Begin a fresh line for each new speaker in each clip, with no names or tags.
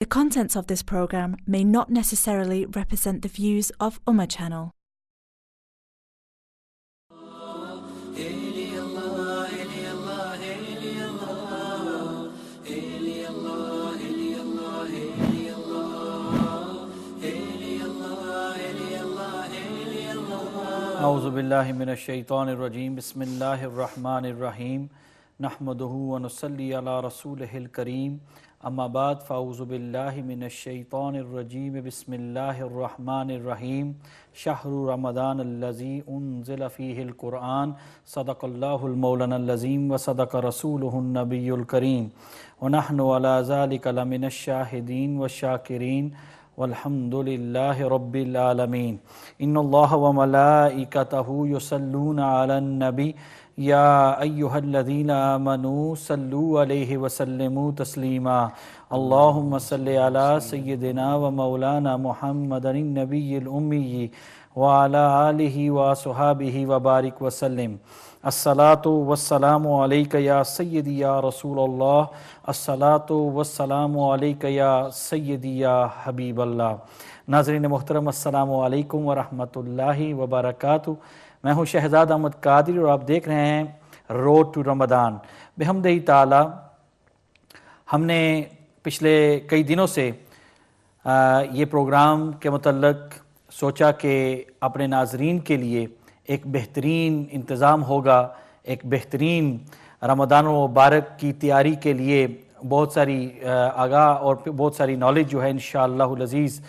The contents of this program may not necessarily represent the views of Ummah Channel.
اعوذ باللہ من الشیطان الرجیم بسم اللہ الرحمن الرحیم نحمدہ ونصلی علی رسولہ الکریم اما بعد فاعوذ باللہ من الشیطان الرجیم بسم اللہ الرحمن الرحیم شہر رمضان الذی انزل فیہ القرآن صدق اللہ المولانا العظیم وصدق رسولہ النبی الکریم ونحن علی ذلک لمن الشاہدین والشاکرین والحمد للہ رب العالمین ان اللہ وملائکتہ یصلون علی النبی یا ایہا الذین آمنوا صلوا علیہ وسلموا تسلیما اللہم صلی علی سیدنا ومولانا محمد النبی الامی وعلی آلہ وصحابہ وبارک وسلم الصلاۃ والسلام علیک یا سیدی یا رسول اللہ الصلاۃ والسلام علیک یا سیدی یا حبیب اللہ۔ ناظرین محترم السلام علیکم ورحمۃ اللہ وبرکاتہ۔ میں ہوں شہزاد احمد قادری اور آپ دیکھ رہے ہیں روڈ ٹو رمضان۔ بحمدہ تعالی ہم نے پچھلے کئی دنوں سے یہ پروگرام کے متعلق سوچا کہ اپنے ناظرین کے لیے ایک بہترین انتظام ہوگا، ایک بہترین رمضان المبارک کی تیاری کے لیے بہت ساری آگاہ اور بہت ساری نالج جو ہے انشاءاللہ العزیز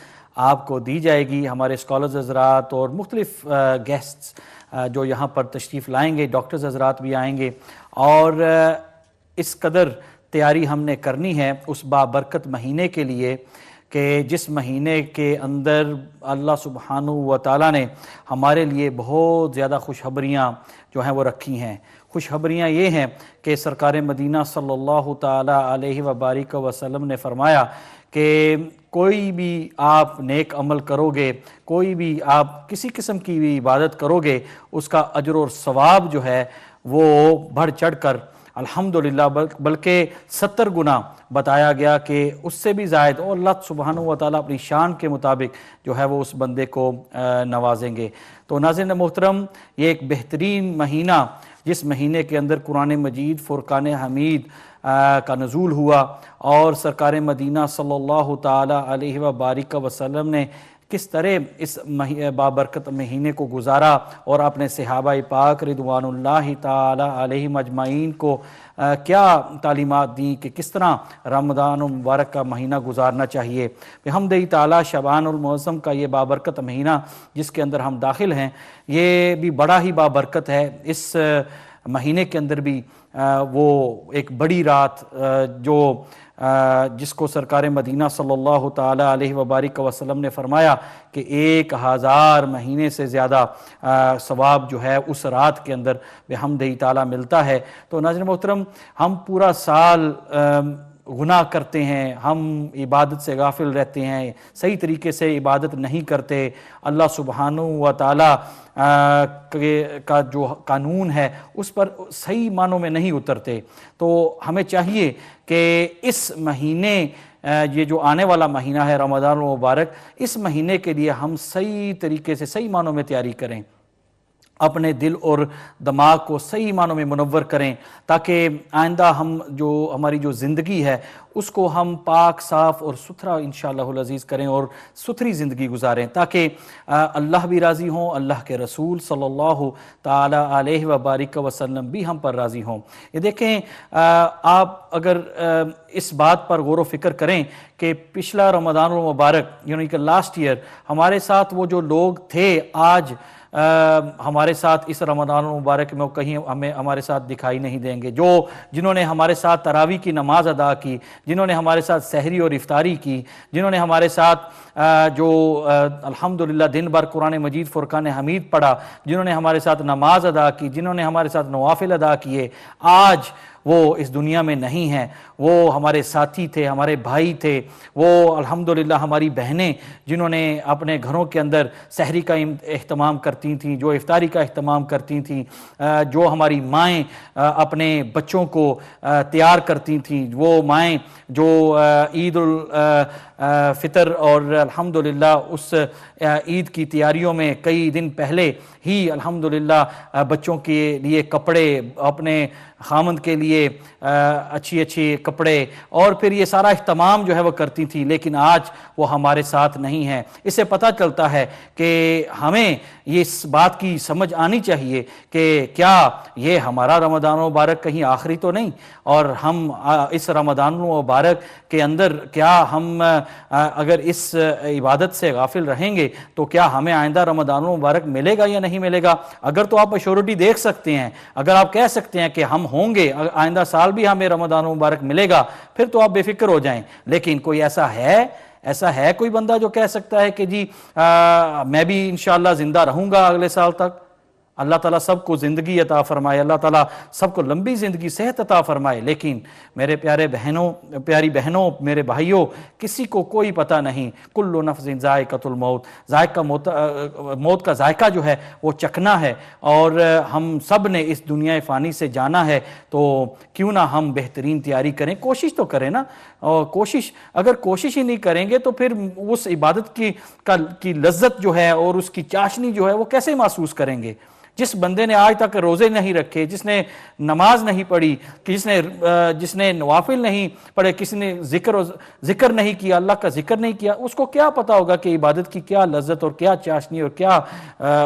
آپ کو دی جائے گی۔ ہمارے اسکالرز حضرات اور مختلف گیسٹس جو یہاں پر تشریف لائیں گے، ڈاکٹرز حضرات بھی آئیں گے، اور اس قدر تیاری ہم نے کرنی ہے اس بابرکت مہینے کے لیے کہ جس مہینے کے اندر اللہ سبحانہ و تعالیٰ نے ہمارے لیے بہت زیادہ خوشخبریاں جو ہیں وہ رکھی ہیں۔ خوشخبریاں یہ ہیں کہ سرکار مدینہ صلی اللہ تعالیٰ علیہ وبارک وسلم نے فرمایا کہ کوئی بھی آپ نیک عمل کرو گے، کوئی بھی آپ کسی قسم کی بھی عبادت کرو گے، اس کا اجر اور ثواب جو ہے وہ بڑھ چڑھ کر الحمدللہ بلکہ 70 گنا بتایا گیا کہ اس سے بھی زائد، اور اللہ سبحانہ و تعالیٰ اپنی شان کے مطابق جو ہے وہ اس بندے کو نوازیں گے۔ تو ناظرین محترم، یہ ایک بہترین مہینہ جس مہینے کے اندر قرآن مجید فرقان حمید کا نزول ہوا، اور سرکار مدینہ صلی اللہ تعالیٰ علیہ وبارک وسلم نے کس طرح اس بابرکت مہینے کو گزارا اور اپنے صحابہ پاک رضوان اللہ تعالیٰ علیہم اجمعین کو کیا تعلیمات دیں کہ کس طرح رمضان المبارک کا مہینہ گزارنا چاہیے۔ بحمدہ تعالیٰ شعبان المعظم کا یہ بابرکت مہینہ جس کے اندر ہم داخل ہیں، یہ بھی بڑا ہی بابرکت ہے۔ اس مہینے کے اندر بھی وہ ایک بڑی رات جو جس کو سرکار مدینہ صلی اللہ تعالیٰ علیہ وبارک وسلم نے فرمایا کہ 1000 مہینے سے زیادہ ثواب جو ہے اس رات کے اندر بحمدہ تعالیٰ ملتا ہے۔ تو ناظرین محترم، ہم پورا سال گناہ کرتے ہیں، ہم عبادت سے غافل رہتے ہیں، صحیح طریقے سے عبادت نہیں کرتے، اللہ سبحانہ و تعالیٰ کا جو قانون ہے اس پر صحیح معنوں میں نہیں اترتے۔ تو ہمیں چاہیے کہ اس مہینے یہ جو آنے والا مہینہ ہے رمضان المبارک، اس مہینے کے لیے ہم صحیح طریقے سے صحیح معنوں میں تیاری کریں، اپنے دل اور دماغ کو صحیح معنوں میں منور کریں، تاکہ آئندہ ہماری جو زندگی ہے اس کو ہم پاک صاف اور ستھرا انشاءاللہ العزیز کریں اور ستھری زندگی گزاریں، تاکہ اللہ بھی راضی ہوں، اللہ کے رسول صلی اللہ تعالیٰ علیہ وبارک وسلم بھی ہم پر راضی ہوں۔ یہ دیکھیں، آپ اگر اس بات پر غور و فکر کریں کہ پچھلا رمضان المبارک یعنی کہ لاسٹ ایئر ہمارے ساتھ وہ جو لوگ تھے آج ہمارے ساتھ اس رمضان المبارک میں کہیں ہمارے ساتھ دکھائی نہیں دیں گے، جنہوں نے ہمارے ساتھ تراویح کی نماز ادا کی، جنہوں نے ہمارے ساتھ سحری اور افطاری کی، جنہوں نے ہمارے ساتھ جو الحمدللہ دن بھر قرآن مجید فرقان حمید پڑھا، جنہوں نے ہمارے ساتھ نماز ادا کی، جنہوں نے ہمارے ساتھ نوافل ادا کیے، آج وہ اس دنیا میں نہیں ہیں. وہ ہمارے ساتھی تھے, ہمارے بھائی تھے, وہ الحمدللہ ہماری بہنیں جنہوں نے اپنے گھروں کے اندر سحری کا اہتمام کرتی تھیں, جو افطاری کا اہتمام کرتی تھیں, جو ہماری مائیں اپنے بچوں کو تیار کرتی تھیں, وہ مائیں جو عید الفطر اور الحمدللہ اس عید کی تیاریوں میں کئی دن پہلے ہی الحمدللہ بچوں کے لیے کپڑے, اپنے خامند کے لیے اچھی کپڑے اور پھر یہ سارا اہتمام جو ہے وہ کرتی تھی, لیکن آج وہ ہمارے ساتھ نہیں ہے. اس سے پتہ چلتا ہے کہ ہمیں یہ اس بات کی سمجھ آنی چاہیے کہ کیا یہ ہمارا رمضان مبارک کہیں آخری تو نہیں, اور ہم اس رمضان مبارک کے اندر کیا ہم اگر اس عبادت سے غافل رہیں گے تو کیا ہمیں آئندہ رمضان مبارک ملے گا یا نہیں ملے گا؟ اگر تو آپ ایشورٹی دیکھ سکتے ہیں, اگر آپ کہہ سکتے ہیں کہ ہم ہوں گے, آئندہ سال بھی ہمیں رمضان مبارک ملے گا, پھر تو آپ بے فکر ہو جائیں. لیکن کوئی ایسا ہے کوئی بندہ جو کہہ سکتا ہے کہ جی میں بھی انشاءاللہ زندہ رہوں گا اگلے سال تک؟ اللہ تعالیٰ سب کو زندگی عطا فرمائے, اللہ تعالیٰ سب کو لمبی زندگی صحت عطا فرمائے, لیکن میرے پیاری بہنوں, میرے بھائیوں, کسی کو کوئی پتہ نہیں. کل نفس ذائقۃ الموت, موت کا ذائقہ جو ہے وہ چکھنا ہے, اور ہم سب نے اس دنیا فانی سے جانا ہے. تو کیوں نہ ہم بہترین تیاری کریں, کوشش تو کریں نا. اور اگر کوشش ہی نہیں کریں گے تو پھر اس عبادت کی لذت جو ہے اور اس کی چاشنی جو ہے وہ کیسے محسوس کریں گے؟ جس بندے نے آج تک روزے نہیں رکھے, جس نے نماز نہیں پڑھی, جس نے نوافل نہیں پڑھے, کسی نے ذکر نہیں کیا, اللہ کا ذکر نہیں کیا, اس کو کیا پتا ہوگا کہ عبادت کی کیا لذت اور کیا چاشنی اور کیا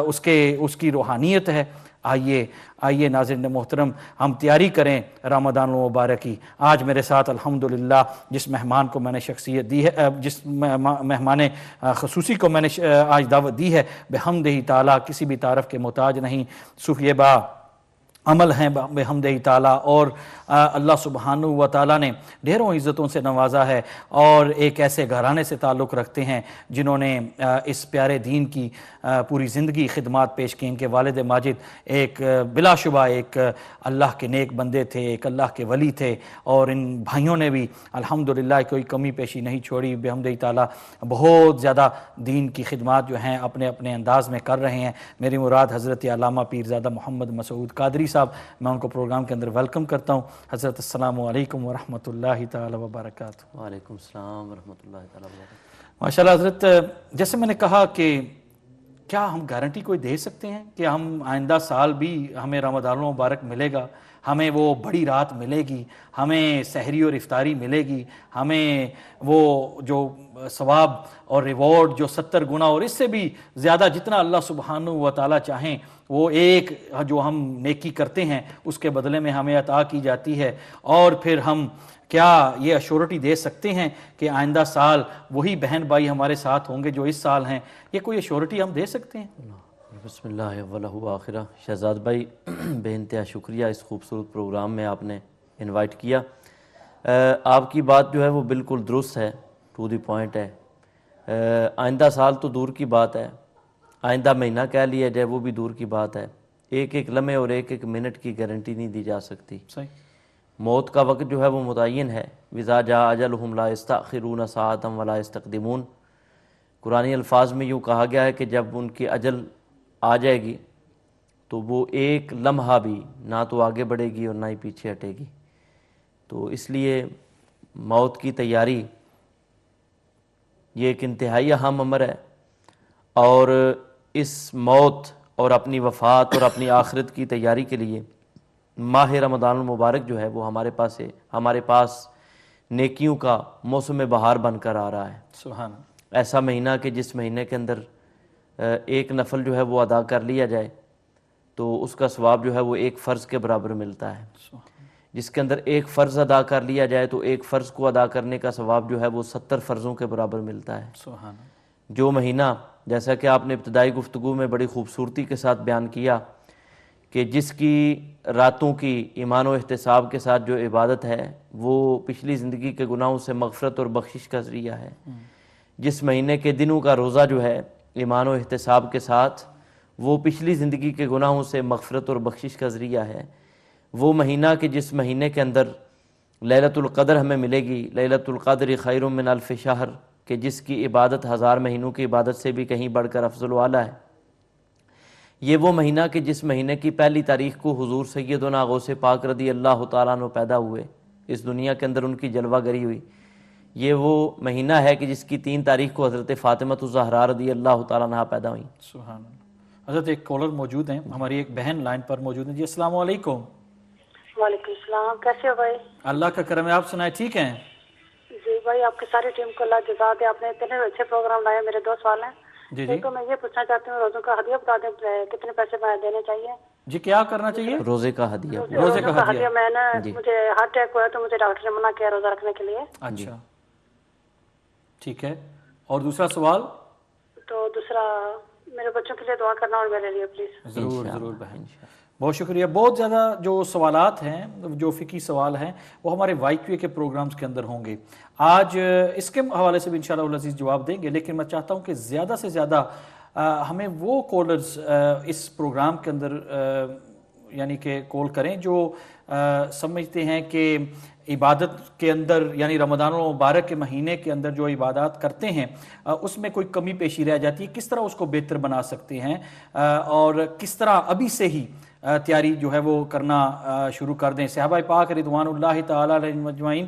اس کی روحانیت ہے؟ آئیے ناظرین محترم, ہم تیاری کریں رمضان المبارک کی. آج میرے ساتھ الحمدللہ جس مہمان کو میں نے شخصیت دی ہے, جس مہمان خصوصی کو میں نے آج دعوت دی ہے, بحمدہ تعالیٰ, کسی بھی تعارف کے محتاج نہیں, صوفی با عمل ہیں بحمدہ تعالیٰ, اور اللہ سبحانہ و تعالیٰ نے ڈھیروں عزتوں سے نوازا ہے, اور ایک ایسے گھرانے سے تعلق رکھتے ہیں جنہوں نے اس پیارے دین کی پوری زندگی خدمات پیش کی. ان کے والد ماجد ایک بلا شبہ ایک اللہ کے نیک بندے تھے, ایک اللہ کے ولی تھے, اور ان بھائیوں نے بھی الحمدللہ کوئی کمی پیشی نہیں چھوڑی. بحمدہ تعالیٰ بہت زیادہ دین کی خدمات جو ہیں اپنے اپنے انداز میں کر رہے ہیں. میری مراد حضرت علامہ پیرزادہ محمد مسعود قادری صاحب, میں ان کو پروگرام کے اندر ویلکم کرتا ہوں. حضرت السلام علیکم ورحمۃ اللہ تعالی وبرکاتہ.
وعلیکم السلام ورحمۃ اللہ تعالی وبرکاتہ.
ماشاءاللہ حضرت, جیسے میں نے کہا کہ کیا ہم گارنٹی کوئی دے سکتے ہیں کہ ہم آئندہ سال بھی ہمیں رمضان مبارک ملے گا, ہمیں وہ بڑی رات ملے گی, ہمیں سحری اور افطاری ملے گی, ہمیں وہ جو ثواب اور ریوارڈ جو 70 گنا اور اس سے بھی زیادہ جتنا اللہ سبحانہ و تعالیٰ چاہیں وہ ایک جو ہم نیکی کرتے ہیں اس کے بدلے میں ہمیں عطا کی جاتی ہے, اور پھر ہم کیا یہ ایشورٹی دے سکتے ہیں کہ آئندہ سال وہی بہن بھائی ہمارے ساتھ ہوں گے جو اس سال ہیں؟ یہ کوئی ایشورٹی ہم دے سکتے ہیں؟
بسم اللہ اولہ و آخرہ. شہزاد بھائی, بے انتہا شکریہ اس خوبصورت پروگرام میں آپ نے انوائٹ کیا. آپ کی بات جو ہے وہ بالکل درست ہے, ٹو دی پوائنٹ ہے. آئندہ سال تو دور کی بات ہے, آئندہ مہینہ کہہ لیا جائے وہ بھی دور کی بات ہے. ایک لمحے اور ایک منٹ کی گارنٹی نہیں دی جا سکتی.
صحیح.
موت کا وقت جو ہے وہ متعین ہے. وَإِذَا جَاءَ أَجَلُهُمْ لَا يَسْتَأْخِرُونَ سَاعَةً وَلَا يَسْتَقْدِمُونَ. قرآنی الفاظ میں یوں کہا گیا ہے کہ جب ان کی اجل آ جائے گی تو وہ ایک لمحہ بھی نہ تو آگے بڑھے گی اور نہ ہی پیچھے ہٹے گی. تو اس لیے موت کی تیاری یہ ایک انتہائی اہم امر ہے, اور اس موت اور اپنی وفات اور اپنی آخرت کی تیاری کے لیے ماہ رمضان المبارک جو ہے وہ ہمارے پاس نیکیوں کا موسم بہار بن کر آ رہا ہے.
سبحان.
ایسا مہینہ کہ جس مہینے کے اندر ایک نفل جو ہے وہ ادا کر لیا جائے تو اس کا ثواب جو ہے وہ ایک فرض کے برابر ملتا ہے. جس کے اندر ایک فرض ادا کر لیا جائے تو ایک فرض کو ادا کرنے کا ثواب جو ہے وہ 70 فرضوں کے برابر ملتا ہے.
سبحان.
جو مہینہ, جیسا کہ آپ نے ابتدائی گفتگو میں بڑی خوبصورتی کے ساتھ بیان کیا کہ جس کی راتوں کی ایمان و احتساب کے ساتھ جو عبادت ہے وہ پچھلی زندگی کے گناہوں سے مغفرت اور بخشش کا ذریعہ ہے. جس مہینے کے دنوں کا روزہ جو ہے ایمان و احتساب کے ساتھ وہ پچھلی زندگی کے گناہوں سے مغفرت اور بخشش کا ذریعہ ہے. وہ مہینہ کہ جس مہینے کے اندر لیلۃ القدر ہمیں ملے گی، لیلۃ القدر خیر من الف شہر، کہ جس کی عبادت 1000 مہینوں کی عبادت سے بھی کہیں بڑھ کر افضل و اعلیٰ ہے۔ یہ وہ مہینہ کہ جس مہینے کی پہلی تاریخ کو حضور سیدنا غوث پاک رضی اللہ تعالیٰ عنہ پیدا ہوئے، اس دنیا کے اندر ان کی جلوہ گری ہوئی۔ یہ وہ مہینہ ہے کہ جس کی 3 تاریخ کو حضرت فاطمہ الزہرا رضی اللہ تعالیٰ عنہ پیدا ہوئیں۔
سبحان اللہ۔ حضرت ایک کالر موجود ہیں، ہماری ایک بہن لائن پر موجود ہیں۔ جی السلام علیکم۔
وعلیکم السلام، کیسے ہو بھائی؟
اللہ کا کرم ہے، آپ سنائیں ٹھیک ہیں؟
جی بھائی، آپ کی ساری ٹیم کو اللہ جزا دے، آپ نے اتنے اچھے پروگرام لائے۔ میرے 2 سوال ہیں۔
جی جی
ایک تو میں یہ پوچھنا چاہتی ہوں، روزوں کا ہدیہ بتا دیں کتنے پیسے میں دینے چاہیے؟
جی کیا کرنا چاہیے؟
روزے کا ہدیہ۔
روزے کا ہدیہ۔
میں نے مجھے ہارٹ اٹیک ہوا تو مجھے ڈاکٹر نے منع کیا روزہ رکھنے کے لیے۔
اچھا ٹھیک ہے، اور دوسرا سوال؟
تو دوسرا، میرے بچوں کے لیے دعا کرنا اور میرے لیے پلیز۔
ضرور ضرور بہن، بہت شکریہ۔ بہت زیادہ جو سوالات ہیں، جو فقہی سوال ہیں، وہ ہمارے وائی کیو اے کے پروگرامز کے اندر ہوں گے۔ آج اس کے حوالے سے بھی انشاءاللہ العزیز جواب دیں گے، لیکن میں چاہتا ہوں کہ زیادہ سے زیادہ ہمیں وہ کالرز اس پروگرام کے اندر یعنی کہ کال کریں جو سمجھتے ہیں کہ عبادت کے اندر، یعنی رمضان المبارک کے مہینے کے اندر جو عبادات کرتے ہیں اس میں کوئی کمی پیشی رہ جاتی ہے، کس طرح اس کو بہتر بنا سکتے ہیں، اور کس طرح ابھی سے ہی تیاری جو ہے وہ کرنا شروع کر دیں۔ صحابہ پاک رضوان اللہ تعالیٰ علیہم اجمعین،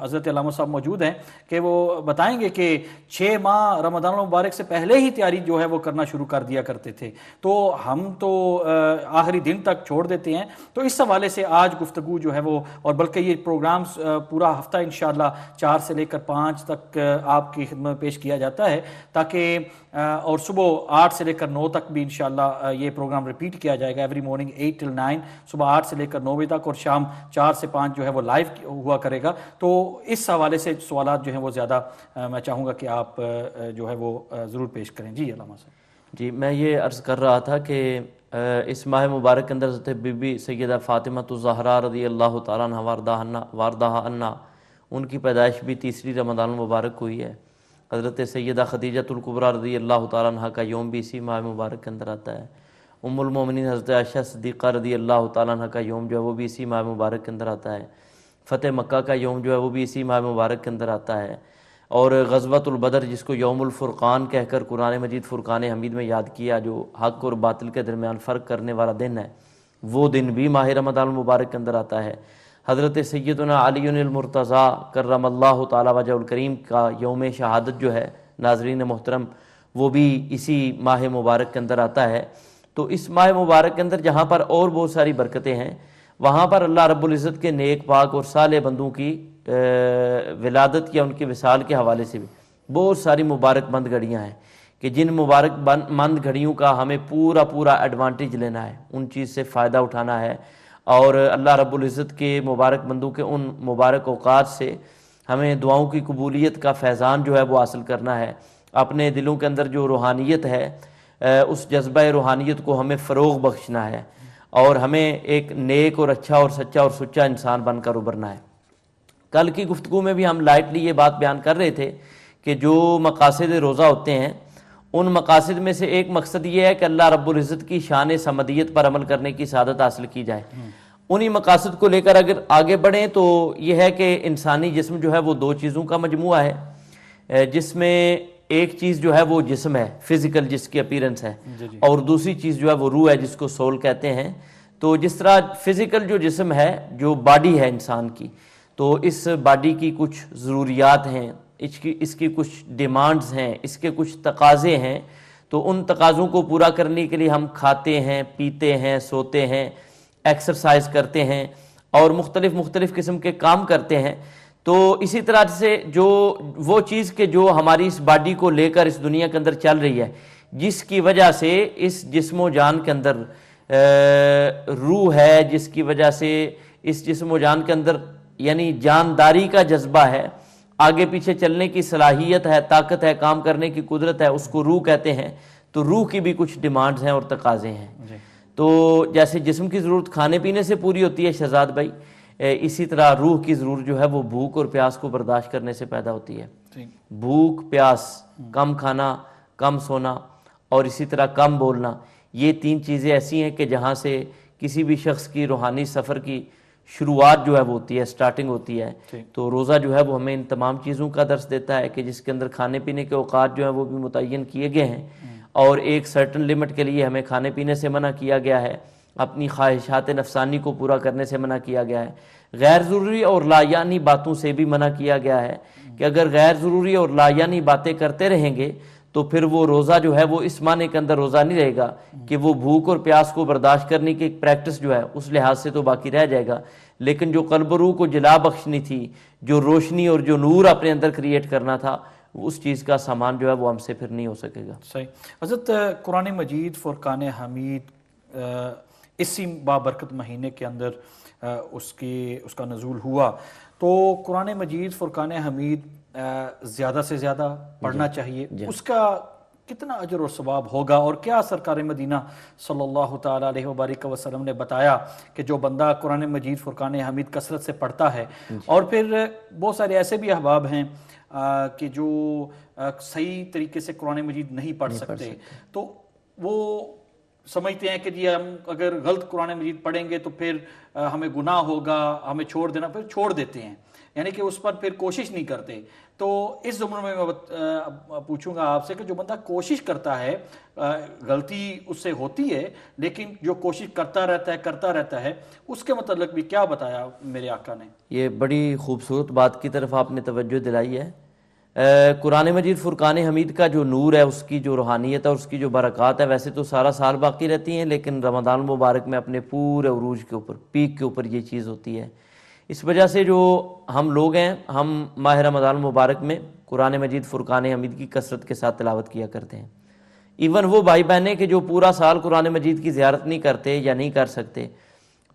حضرت علامہ صاحب موجود ہیں کہ وہ بتائیں گے کہ 6 ماہ رمضان المبارک سے پہلے ہی تیاری جو ہے وہ کرنا شروع کر دیا کرتے تھے، تو ہم تو آخری دن تک چھوڑ دیتے ہیں۔ تو اس حوالے سے آج گفتگو جو ہے وہ، اور بلکہ یہ پروگرامز پورا ہفتہ انشاءاللہ 4 سے لے کر 5 تک آپ کی خدمت میں پیش کیا جاتا ہے، تاکہ اور صبح 8 سے لے کر 9 تک بھی انشاءاللہ یہ پروگرام ریپیٹ کیا جائے گا، ایوری مارننگ 8 till 9، صبح 8 سے لے کر 9 بجے تک، اور شام 4 سے 5 جو ہے وہ لائیو ہوا کرے گا۔ تو اس حوالے سے سوالات جو ہیں وہ زیادہ میں چاہوں گا کہ آپ جو ہے وہ ضرور پیش کریں۔ جی علامہ صاحب۔
جی میں یہ عرض کر رہا تھا کہ اس ماہ مبارک کے اندر حضرت بی بی سیدہ فاطمہ الزہرا رضی اللہ تعالیٰ عنہ وارداہا عنہا، ان کی پیدائش بھی 3 رمضان المبارک ہوئی ہے۔ حضرت سیدہ خدیجہ الکبریٰ رضی اللہ تعالیٰ عنہ کا یوم بھی اسی ماہ مبارک کے اندر آتا ہے۔ ام المومنین حضرت عائشہ صدیقہ رضی اللہ تعالیٰ عنہ کا یوم جو ہے وہ بھی اسی ماہ مبارک کے اندر آتا ہے۔ فتح مکہ کا یوم جو ہے وہ بھی اسی ماہ مبارک کے اندر آتا ہے۔ اور غزوۃ البدر، جس کو یوم الفرقان کہہ کر قرآن مجید فرقان حمید میں یاد کیا، جو حق اور باطل کے درمیان فرق کرنے والا دن ہے، وہ دن بھی ماہ رمضان المبارک کے اندر آتا ہے۔ حضرت سیدنا علی المرتضیٰ کرم اللہ تعالیٰ وجہ الکریم کا یوم شہادت جو ہے ناظرین محترم، وہ بھی اسی ماہ مبارک کے اندر آتا ہے۔ تو اس ماہ مبارک کے اندر جہاں پر اور بہت ساری برکتیں ہیں، وہاں پر اللہ رب العزت کے نیک پاک اور صالح بندوں کی ولادت یا ان کے وصال کے حوالے سے بھی بہت ساری مبارک مند گھڑیاں ہیں، کہ جن مبارک مند گھڑیوں کا ہمیں پورا ایڈوانٹیج لینا ہے، ان چیز سے فائدہ اٹھانا ہے، اور اللہ رب العزت کے مبارک بندوں کے ان مبارک اوقات سے ہمیں دعاؤں کی قبولیت کا فیضان جو ہے وہ حاصل کرنا ہے۔ اپنے دلوں کے اندر جو روحانیت ہے، اس جذبہ روحانیت کو ہمیں فروغ بخشنا ہے، اور ہمیں ایک نیک اور اچھا اور سچا اور سچا انسان بن کر ابھرنا ہے۔ کل کی گفتگو میں بھی ہم لائٹلی یہ بات بیان کر رہے تھے کہ جو مقاصد روزہ ہوتے ہیں، ان مقاصد میں سے ایک مقصد یہ ہے کہ اللہ رب العزت کی شان صمدیت پر عمل کرنے کی سعادت حاصل کی جائے۔ انہی مقاصد کو لے کر اگر آگے بڑھیں تو یہ ہے کہ انسانی جسم جو ہے وہ 2 چیزوں کا مجموعہ ہے، جس میں ایک چیز جو ہے وہ جسم ہے، فزیکل جس کی اپیرنس ہے، اور دوسری چیز جو ہے وہ روح ہے، جس کو سول کہتے ہیں۔ تو جس طرح فزیکل جو جسم ہے، جو باڈی ہے انسان کی، تو اس باڈی کی کچھ ضروریات ہیں، اس کی کچھ ڈیمانڈز ہیں، اس کے کچھ تقاضے ہیں۔ تو ان تقاضوں کو پورا کرنے کے لیے ہم کھاتے ہیں، پیتے ہیں، سوتے ہیں، ایکسرسائز کرتے ہیں، اور مختلف قسم کے کام کرتے ہیں۔ تو اسی طرح سے جو وہ چیز کہ جو ہماری اس باڈی کو لے کر اس دنیا کے اندر چل رہی ہے، جس کی وجہ سے اس جسم و جان کے اندر روح ہے، جس کی وجہ سے اس جسم و جان کے اندر یعنی جانداری کا جذبہ ہے، آگے پیچھے چلنے کی صلاحیت ہے، طاقت ہے، کام کرنے کی قدرت ہے، اس کو روح کہتے ہیں۔ تو روح کی بھی کچھ ڈیمانڈز ہیں اور تقاضے ہیں۔ تو جیسے جسم کی ضرورت کھانے پینے سے پوری ہوتی ہے شہزاد بھائی، اسی طرح روح کی ضرورت جو ہے وہ بھوک اور پیاس کو برداشت کرنے سے پیدا ہوتی ہے۔ بھوک، پیاس، کم کھانا، کم سونا، اور اسی طرح کم بولنا، یہ 3 چیزیں ایسی ہیں کہ جہاں سے کسی بھی شخص کی روحانی سفر کی شروعات جو ہے وہ ہوتی ہے، سٹارٹنگ ہوتی ہے. تو روزہ جو ہے وہ ہمیں ان تمام چیزوں کا درس دیتا ہے کہ جس کے اندر کھانے پینے کے اوقات جو ہیں وہ بھی متعین کیے گئے ہیں، اور ایک سرٹن لمٹ کے لیے ہمیں کھانے پینے سے منع کیا گیا ہے، اپنی خواہشات نفسانی کو پورا کرنے سے منع کیا گیا ہے، غیر ضروری اور لایعنی باتوں سے بھی منع کیا گیا ہے کہ اگر غیر ضروری اور لایعنی باتیں کرتے رہیں گے تو پھر وہ روزہ جو ہے وہ اس معنی کے اندر روزہ نہیں رہے گا کہ وہ بھوک اور پیاس کو برداشت کرنے کی ایک پریکٹس جو ہے اس لحاظ سے تو باقی رہ جائے گا، لیکن جو قلب و روح کو جلا بخشنی تھی، جو روشنی اور جو نور اپنے اندر کریٹ کرنا تھا، اس چیز کا سامان جو ہے وہ ہم سے پھر نہیں ہو سکے گا.
صحیح. حضرت قرآن مجید فرقان حمید اسی بابرکت مہینے کے اندر اس کا نزول ہوا، تو قرآن مجید فرقان حمید زیادہ سے زیادہ پڑھنا چاہیے. اس کا کتنا اجر و ثواب ہوگا، اور کیا سرکار مدینہ صلی اللہ تعالیٰ علیہ وبارک وسلم نے بتایا کہ جو بندہ قرآن مجید فرقان حمید کثرت سے پڑھتا ہے، اور پھر بہت سارے ایسے بھی احباب ہیں کہ جو صحیح طریقے سے قرآن مجید نہیں پڑھ سکتے، تو وہ سمجھتے ہیں کہ جی ہم اگر غلط قرآن مجید پڑھیں گے تو پھر ہمیں گناہ ہوگا، ہمیں چھوڑ دینا، پھر چھوڑ دیتے ہیں، یعنی کہ اس پر پھر کوشش نہیں کرتے. تو اس زمرے میں پوچھوں گا آپ سے کہ جو بندہ کوشش کرتا ہے، غلطی اس سے ہوتی ہے لیکن جو کوشش کرتا رہتا ہے اس کے متعلق بھی کیا بتایا میرے آقا نے؟
یہ بڑی خوبصورت بات کی طرف آپ نے توجہ دلائی ہے. قرآن مجید فرقان حمید کا جو نور ہے، اس کی جو روحانیت ہے، اس کی جو برکات ہے، ویسے تو سارا سال باقی رہتی ہیں، لیکن رمضان المبارک میں اپنے پورے عروج کے اوپر، پیک کے اوپر یہ چیز ہوتی ہے. اس وجہ سے جو ہم لوگ ہیں، ہم ماہ رمضان المبارک میں قرآن مجید فرقان حمید کی کثرت کے ساتھ تلاوت کیا کرتے ہیں. ایون وہ بھائی بہنیں کہ جو پورا سال قرآن مجید کی زیارت نہیں کرتے یا نہیں کر سکتے،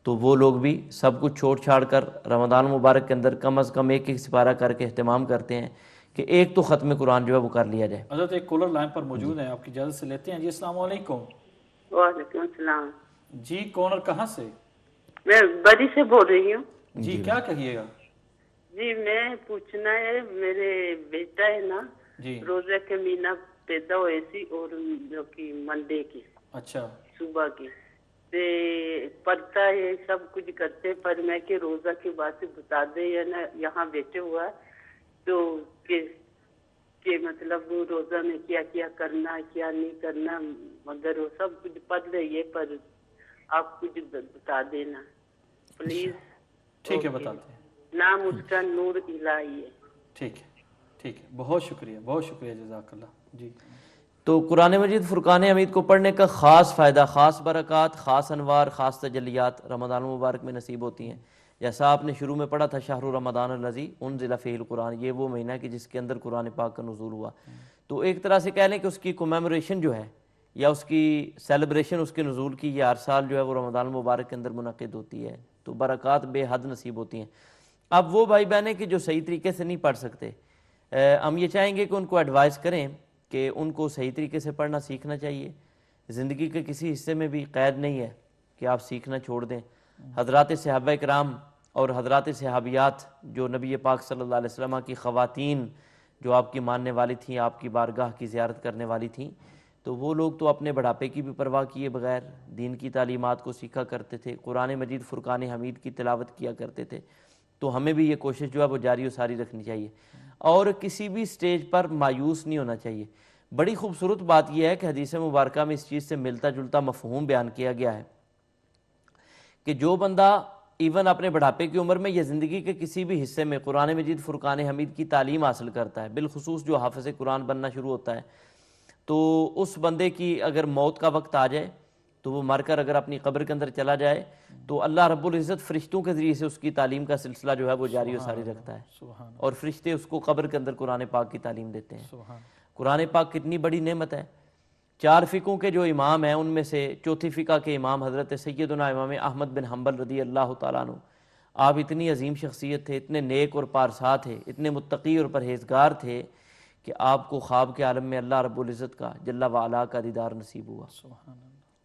تو وہ لوگ بھی سب کچھ چھوڑ چھاڑ کر رمضان المبارک کے اندر کم از کم ایک سپارہ کر کے اہتمام کرتے ہیں کہ ایک تو ختم قرآن جو ہے وہ کر لیا جائے.
حضرت ایک کالر لائن پر موجود ہیں، آپ کی اجازت سے لیتے ہیں. جی السلام علیکم.
وعلیکم السلام.
جی کون اور کہاں سے؟
میں بڑی سے بول رہی ہوں.
جی کیا کہیے گا؟
جی میں پوچھنا ہے، میرے بیٹا ہے نا،
جی
روزہ کے مہینہ پیدا ہوئے سی، اور جو کہ منڈے کی،
اچھا
صبح کی پڑھتا ہے، سب کچھ کرتے، پر میں کہ روزہ کی بات بتا دے یا نا، یہاں بیٹھے ہوا تو کہ مطلب روزہ میں کیا کیا کرنا، کیا نہیں کرنا، مگر وہ سب کچھ پڑھ رہی ہے، پر آپ کچھ بتا دینا پلیز.
ٹھیک ہے بتاتے ہیں.
نام اس کا نور الہی ہے.
ٹھیک ہے، بہت شکریہ، جزاک اللہ. جی
تو قرآن مجید فرقان حمید کو پڑھنے کا خاص فائدہ، خاص برکات، خاص انوار، خاص تجلیات رمضان المبارک میں نصیب ہوتی ہیں. جیسا آپ نے شروع میں پڑھا تھا، شہر رمضان الذی انزل فیہ القرآن، یہ وہ مہینہ کہ جس کے اندر قرآن پاک کا نزول ہوا. تو ایک طرح سے کہہ لیں کہ اس کی کومیموریشن جو ہے یا اس کی سیلیبریشن اس کے نزول کی، یہ ہر سال جو ہے وہ رمضان المبارک کے اندر منعقد ہوتی ہے. تو برکات بے حد نصیب ہوتی ہیں. اب وہ بھائی بہنیں کہ جو صحیح طریقے سے نہیں پڑھ سکتے، ہم یہ چاہیں گے کہ ان کو ایڈوائز کریں کہ ان کو صحیح طریقے سے پڑھنا سیکھنا چاہیے. زندگی کے کسی حصے میں بھی قید نہیں ہے کہ آپ سیکھنا چھوڑ دیں. حضرات صحابہ اکرام اور حضرات صحابیات جو نبی پاک صلی اللہ علیہ وسلم کی خواتین جو آپ کی ماننے والی تھیں، آپ کی بارگاہ کی زیارت کرنے والی تھیں، تو وہ لوگ تو اپنے بڑھاپے کی بھی پرواہ کیے بغیر دین کی تعلیمات کو سیکھا کرتے تھے، قرآن مجید فرقان حمید کی تلاوت کیا کرتے تھے. تو ہمیں بھی یہ کوشش جو ہے وہ جاری و ساری رکھنی چاہیے، اور کسی بھی سٹیج پر مایوس نہیں ہونا چاہیے. بڑی خوبصورت بات یہ ہے کہ حدیث مبارکہ میں اس چیز سے ملتا جلتا مفہوم بیان کیا گیا ہے کہ جو بندہ ایون اپنے بڑھاپے کی عمر میں یا زندگی کے کسی بھی حصے میں قرآن مجید فرقان حمید کی تعلیم حاصل کرتا ہے، بالخصوص جو حافظ قرآن بننا شروع ہوتا ہے، تو اس بندے کی اگر موت کا وقت آ جائے تو وہ مر کر اگر اپنی قبر کے اندر چلا جائے تو اللہ رب العزت فرشتوں کے ذریعے سے اس کی تعلیم کا سلسلہ جو ہے وہ جاری و ساری رکھتا ہے، اور فرشتے اس کو قبر کے اندر قرآن پاک کی تعلیم دیتے ہیں. قرآن پاک کتنی بڑی نعمت ہے. 4 فقہوں کے جو امام ہیں ان میں سے چوتھی فقہ کے امام حضرت سیدنا امام احمد بن حنبل رضی اللہ تعالیٰ عنہ، آپ اتنی عظیم شخصیت تھے، اتنے نیک اور پارسا تھے، اتنے متقی اور پرہیزگار تھے کہ آپ کو خواب کے عالم میں اللہ رب العزت کا جل وعلا کا دیدار نصیب ہوا.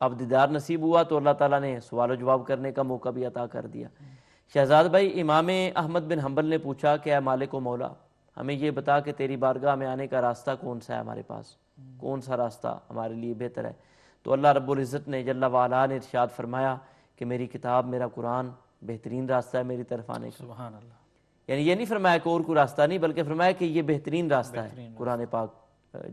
اب دیدار نصیب ہوا تو اللہ تعالیٰ نے سوال و جواب کرنے کا موقع بھی عطا کر دیا. شہزاد بھائی، امام احمد بن حنبل نے پوچھا کہ اے مالک و مولا، ہمیں یہ بتا کہ تیری بارگاہ میں آنے کا راستہ کون سا ہے، ہمارے پاس کون سا راستہ ہمارے لیے بہتر ہے. تو اللہ رب العزت نے جل وعلا نے ارشاد فرمایا کہ میری کتاب میرا قرآن بہترین راستہ ہے میری طرف آنے کا.
سبحان اللہ.
یعنی یہ نہیں فرمایا کہ اور کوئی راستہ نہیں، بلکہ فرمایا کہ یہ بہترین راستہ ہے قرآن پاک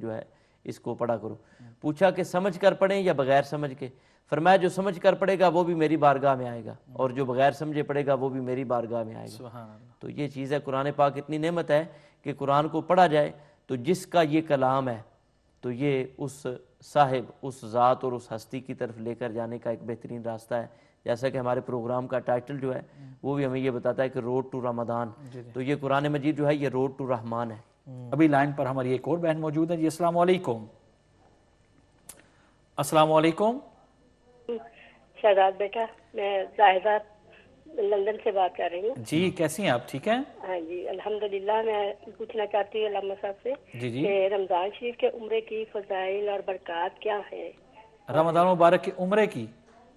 جو ہے اس کو پڑھا کرو. پوچھا کہ سمجھ کر پڑھیں یا بغیر سمجھ کے؟ فرمایا جو سمجھ کر پڑھے گا وہ بھی میری بارگاہ میں آئے گا، اور جو بغیر سمجھے پڑھے گا وہ بھی میری بارگاہ میں آئے گا.
سبحان اللہ.
تو یہ چیز ہے، قرآن پاک اتنی نعمت ہے کہ قرآن کو پڑھا جائے تو جس کا یہ کلام ہے تو یہ اس صاحب، اس ذات اور اس ہستی کی طرف لے کر جانے کا ایک بہترین راستہ ہے. جیسا کہ ہمارے پروگرام کا ٹائٹل جو ہے وہ بھی ہمیں یہ بتاتا ہے کہ روڈ ٹو رمضان. تو یہ قرآن مجید جو ہے یہ روڈ ٹو رحمان ہے.
ابھی لائن پر ہماری ایک اور بہن موجود ہے. جی السلام علیکم. السلام علیکم.
شہزاد بیٹا، میں زاہدہ لندن سے بات کر رہی ہوں.
جی کیسی ہیں آپ؟ ٹھیک ہیں؟
ہاں جی الحمدللہ. میں پوچھنا چاہتی ہوں علامہ صاحب سے
جی
کہ رمضان شریف کے عمرے کی فضائل اور برکات کیا ہے؟
رمضان مبارک کے عمرے کی؟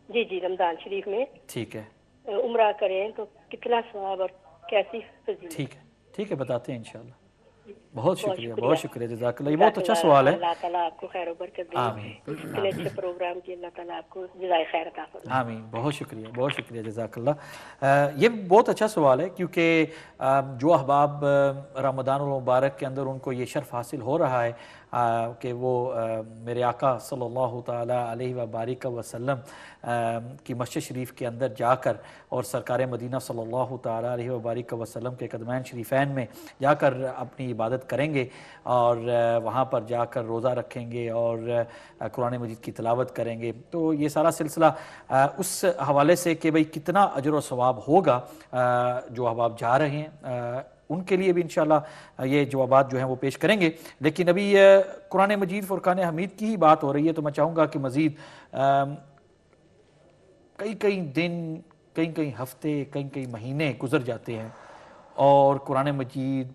جی رمضان شریف میں
ٹھیک ہے،
عمرہ کریں تو کتنا ثواب اور کیسی فضیلت؟
ٹھیک ہے بتاتے ہیں انشاءاللہ. بہت شکریہ، بہت شکریہ، جزاک اللہ. یہ بہت اچھا سوال ہے.
اللہ تعالیٰ آپ کو خیر و برکت دے.
آمین.
اتنے اچھے پروگرام کی اللہ تعالیٰ آپ کو جزائے خیر عطا فرمائے.
آمین. بہت شکریہ، بہت شکریہ، جزاک اللہ. یہ بہت اچھا سوال ہے کیونکہ جو احباب رمضان المبارک کے اندر ان کو یہ شرف حاصل ہو رہا ہے کہ وہ میرے آقا صلی اللہ تعالیٰ علیہ وبارک وسلم کی مسجد شریف کے اندر جا کر اور سرکار مدینہ صلی اللہ تعالیٰ علیہ وبارک وسلم کے قدمین شریفین میں جا کر اپنی عبادت کریں گے اور وہاں پر جا کر روزہ رکھیں گے اور قرآن مجید کی تلاوت کریں گے. تو یہ سارا سلسلہ اس حوالے سے کہ بھئی کتنا اجر و ثواب ہوگا جو احباب جا رہے ہیں ان کے لیے بھی انشاءاللہ یہ جوابات جو ہیں وہ پیش کریں گے. لیکن ابھی قرآن مجید فرقان حمید کی ہی بات ہو رہی ہے تو میں چاہوں گا کہ مزید کئی دن، کئی ہفتے، کئی مہینے گزر جاتے ہیں اور قرآن مجید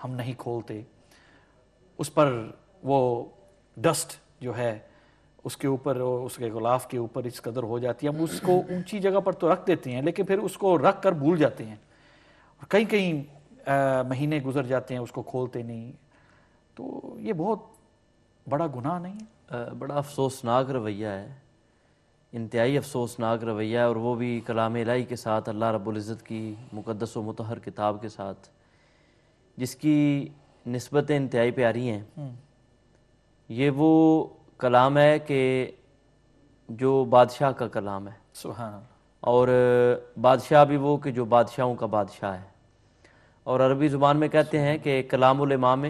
ہم نہیں کھولتے. اس پر وہ ڈسٹ جو ہے اس کے اوپر، اس کے غلاف کے اوپر اس قدر ہو جاتی ہے، ہم اس کو اونچی جگہ پر تو رکھ دیتے ہیں لیکن پھر اس کو رکھ کر بھول جاتے ہیں. کئی مہینے گزر جاتے ہیں اس کو کھولتے نہیں. تو یہ بہت بڑا گناہ نہیں ہے؟
بڑا افسوسناک رویہ ہے، انتہائی افسوسناک رویہ ہے، اور وہ بھی کلام الہی کے ساتھ، اللہ رب العزت کی مقدس و مطہر کتاب کے ساتھ جس کی نسبتیں انتہائی پیاری ہیں. یہ وہ کلام ہے کہ جو بادشاہ کا کلام ہے.
سبحان اللہ.
اور بادشاہ بھی وہ کہ جو بادشاہوں کا بادشاہ ہے. اور عربی زبان میں کہتے ہیں کہ کلام الامام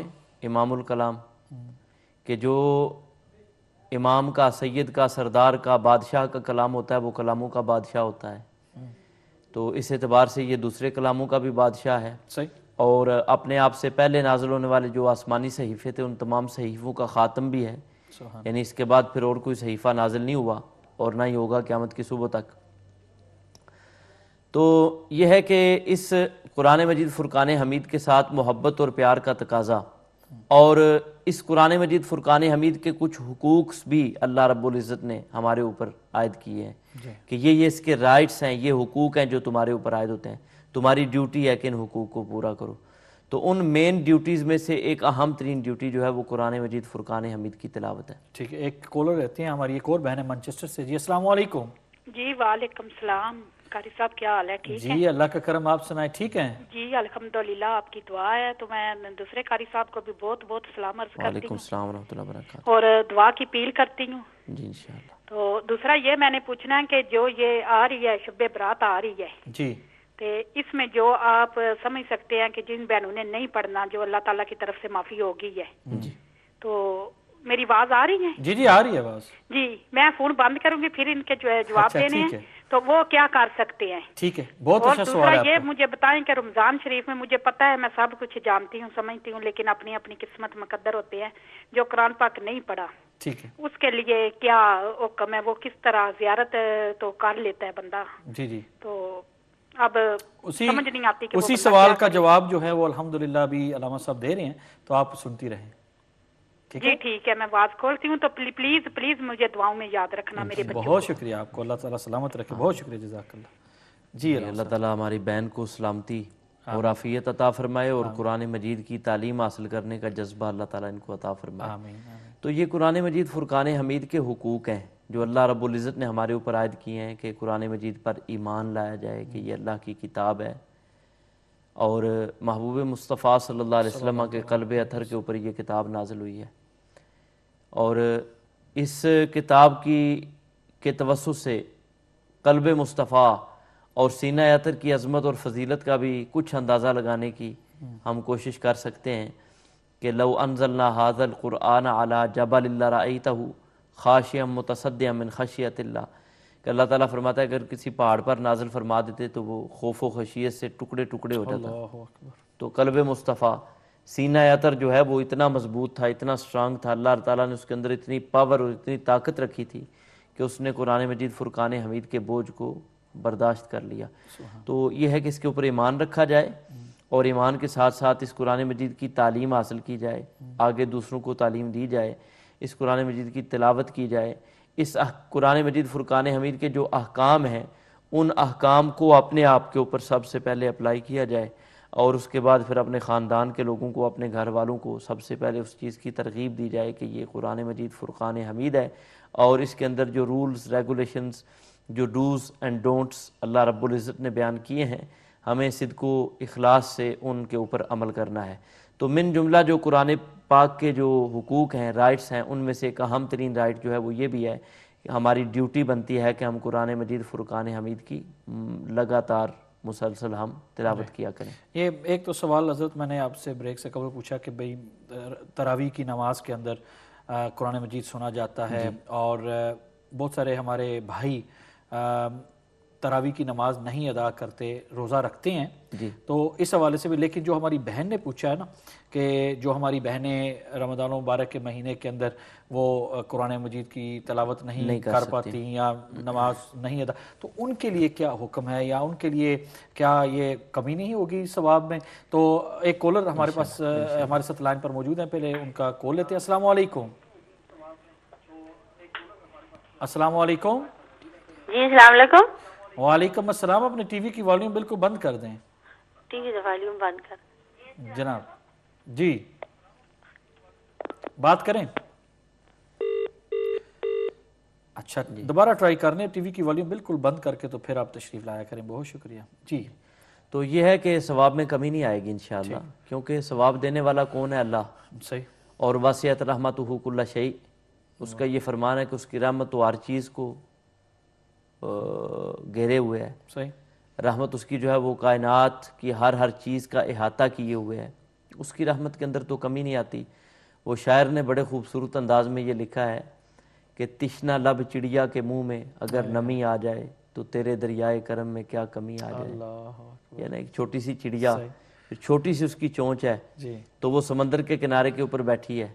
امام الکلام، کہ جو امام کا، سید کا، سردار کا، بادشاہ کا کلام ہوتا ہے وہ کلاموں کا بادشاہ ہوتا ہے. تو اس اعتبار سے یہ دوسرے کلاموں کا بھی بادشاہ ہے.
صحیح.
اور اپنے آپ سے پہلے نازل ہونے والے جو آسمانی صحیفے تھے ان تمام صحیفوں کا خاتم بھی ہے. یعنی اس کے بعد پھر اور کوئی صحیفہ نازل نہیں ہوا اور نہ ہی ہوگا قیامت کی صبح تک. تو یہ ہے کہ اس قرآن مجید فرقان حمید کے ساتھ محبت اور پیار کا تقاضا، اور اس قرآن مجید فرقان حمید کے کچھ حقوق بھی اللہ رب العزت نے ہمارے اوپر عائد کیے ہیں کہ یہ اس کے رائٹس ہیں، یہ حقوق ہیں جو تمہارے اوپر عائد ہوتے ہیں. تمہاری ڈیوٹی ہے کہ ان حقوق کو پورا کرو. تو ان مین ڈیوٹیز میں سے ایک اہم ترین ڈیوٹی جو ہے وہ قرآن مجید فرقان حمید کی تلاوت ہے.
ٹھیک ہے، ایک کالر رہتے ہیں ہماری، ایک اور بہن ہے مانچسٹر سے. جی السلام علیکم.
جی وعلیکم السلام. قاری صاحب کیا حال ہے؟ ٹھیک ہے
جی اللہ کا کرم، آپ سنائیں ٹھیک ہیں؟
جی الحمدللہ آپ کی دعا ہے. تو میں دوسرے قاری صاحب کو بھی بہت بہت سلام عرض کرتی
وعلیکم
ہوں
السلام ورحمۃ اللہ وبرکاتہ،
اور دعا کی اپیل کرتی ہوں.
جی انشاءاللہ.
تو دوسرا یہ میں نے پوچھنا ہے کہ جو یہ آ رہی ہے شب برات آ رہی ہے،
جی
تو اس میں جو آپ سمجھ سکتے ہیں کہ جن بہنوں نے نہیں پڑھنا، جو اللہ تعالیٰ کی طرف سے معافی ہوگی ہے،
جی
تو میری آواز آ رہی ہے؟
جی جی آ رہی ہے آواز.
جی میں فون بند کروں گی، پھر ان کے جو ہے جواب دینے ہیں تو وہ کیا کر سکتے ہیں؟
ٹھیک ہے، بہت اچھا سوال ہے.
اور دوسرا یہ مجھے بتائیں کہ رمضان شریف میں، مجھے پتا ہے میں سب کچھ جانتی ہوں سمجھتی ہوں، لیکن اپنی اپنی قسمت مقدر ہوتے ہیں. جو قرآن پاک نہیں پڑھا
ٹھیک ہے
اس کے لیے کیا حکم ہے؟ وہ کس طرح زیارت تو کر لیتا ہے بندہ.
جی جی
تو اب سمجھ نہیں آتی کہ
اسی سوال کا جواب جو ہے وہ الحمدللہ ابھی علامہ صاحب دے رہے ہیں، تو آپ سنتی رہیں.
جی ٹھیک ہے، میں آواز کھولتی ہوں. تو پلیز پلیز مجھے دعاؤں میں یاد رکھنا میرے بچوں.
بہت شکریہ آپ کو، اللہ تعالیٰ سلامت رکھے. بہت شکریہ، جزاک اللہ. جی
اللہ تعالیٰ ہماری بہن کو سلامتی اور عافیت عطا فرمائے، اور قرآن مجید کی تعلیم حاصل کرنے کا جذبہ اللہ تعالیٰ ان کو عطا فرمائے.
آمین.
تو یہ قرآن مجید فرقان حمید کے حقوق ہیں جو اللہ رب العزت نے ہمارے اوپر عائد کیے ہیں کہ قرآن مجید پر ایمان لایا جائے کہ یہ اللہ کی کتاب ہے، اور محبوب مصطفیٰ صلی اللہ علیہ وسلم کے قلب اطہر کے اوپر یہ کتاب نازل ہوئی ہے، اور اس کتاب کے توسط سے قلب مصطفیٰ اور سینہ اطہر کی عظمت اور فضیلت کا بھی کچھ اندازہ لگانے کی ہم کوشش کر سکتے ہیں کہ لو انزلنا ھذا القرآن علی جبل لرأیتہ خاشعا متصدعا من خشیۃ اللہ، کہ اللہ تعالیٰ فرماتا ہے اگر کسی پہاڑ پر نازل فرما دیتے تو وہ خوف و خشیت سے ٹکڑے ٹکڑے ہو جاتا۔
اللہ اکبر۔
تو قلب مصطفیٰ سینہ اطہر جو ہے وہ اتنا مضبوط تھا، اتنا اسٹرانگ تھا، اللہ تعالیٰ نے اس کے اندر اتنی پاور اور اتنی طاقت رکھی تھی کہ اس نے قرآن مجید فرقان حمید کے بوجھ کو برداشت کر لیا۔ تو یہ ہے کہ اس کے اوپر ایمان رکھا جائے، اور ایمان کے ساتھ ساتھ اس قرآن مجید کی تعلیم حاصل کی جائے، آگے دوسروں کو تعلیم دی جائے، اس قرآن مجید کی تلاوت کی جائے، اس قرآن مجید فرقان حمید کے جو احکام ہیں ان احکام کو اپنے آپ کے اوپر سب سے پہلے اپلائی کیا جائے، اور اس کے بعد پھر اپنے خاندان کے لوگوں کو، اپنے گھر والوں کو سب سے پہلے اس چیز کی ترغیب دی جائے کہ یہ قرآن مجید فرقان حمید ہے، اور اس کے اندر جو رولز ریگولیشنز، جو ڈوز اینڈ ڈونٹس اللہ رب العزت نے بیان کیے ہیں، ہمیں صدق و اخلاص سے ان کے اوپر عمل کرنا ہے۔ تو من جملہ جو قرآن پاک کے جو حقوق ہیں، رائٹس ہیں، ان میں سے ایک اہم ترین رائٹ جو ہے وہ یہ بھی ہے کہ ہماری ڈیوٹی بنتی ہے کہ ہم قرآن مجید فرقان حمید کی لگاتار مسلسل ہم تلاوت کیا کریں۔
یہ ایک تو سوال حضرت میں نے آپ سے بریک سے قبل پوچھا کہ بھئی تراویح کی نماز کے اندر قرآن مجید سنا جاتا ہے، اور بہت سارے ہمارے بھائی تراویح کی نماز نہیں ادا کرتے، روزہ رکھتے ہیں، تو اس حوالے سے بھی، لیکن جو ہماری بہن نے پوچھا ہے نا کہ جو ہماری بہنیں رمضان مبارک کے مہینے کے اندر وہ قرآن مجید کی تلاوت نہیں کر پاتی یا نماز نہیں ادا، تو ان کے لیے کیا حکم ہے، یا ان کے لیے کیا یہ کمی نہیں ہوگی ثواب میں؟ تو ایک کالر ہمارے پاس ہمارے ساتھ لائن پر موجود ہیں، پہلے ان کا کال لیتے ہیں۔ السلام علیکم۔ السلام علیکم۔
جی السلام علیکم۔
وعلیکم السلام۔ اپنے ٹی وی کی والیوم بالکل بند کر دیں۔
ٹی وی کا والیوم بند کر
جناب جی بات کریں۔ اچھا دوبارہ ٹرائی کرنے، ٹی وی کی والیوم بالکل بند کر کے تو پھر آپ تشریف لایا کریں، بہت شکریہ۔ جی
تو یہ ہے کہ ثواب میں کمی نہیں آئے گی انشاءاللہ، کیونکہ ثواب دینے والا کون ہے؟ اللہ۔
صحیح۔ اور
وسعت رحمتہ کل شیء، اس کا یہ فرمان ہے کہ اس کی رحمت تو ہر چیز کو گھیرے ہوئے ہے۔
صحیح۔
رحمت اس کی جو ہے وہ کائنات کی ہر چیز کا احاطہ کیے ہوئے ہے، اس کی رحمت کے اندر تو کمی نہیں آتی۔ وہ شاعر نے بڑے خوبصورت انداز میں یہ لکھا ہے کہ تشنا لب چڑیا کے منہ میں اگر نمی آ جائے تو تیرے دریائے کرم میں کیا کمی آ جائے۔ یعنی ایک چھوٹی سی چڑیا، چھوٹی سی اس کی چونچ ہے، تو وہ سمندر کے کنارے کے اوپر بیٹھی ہے،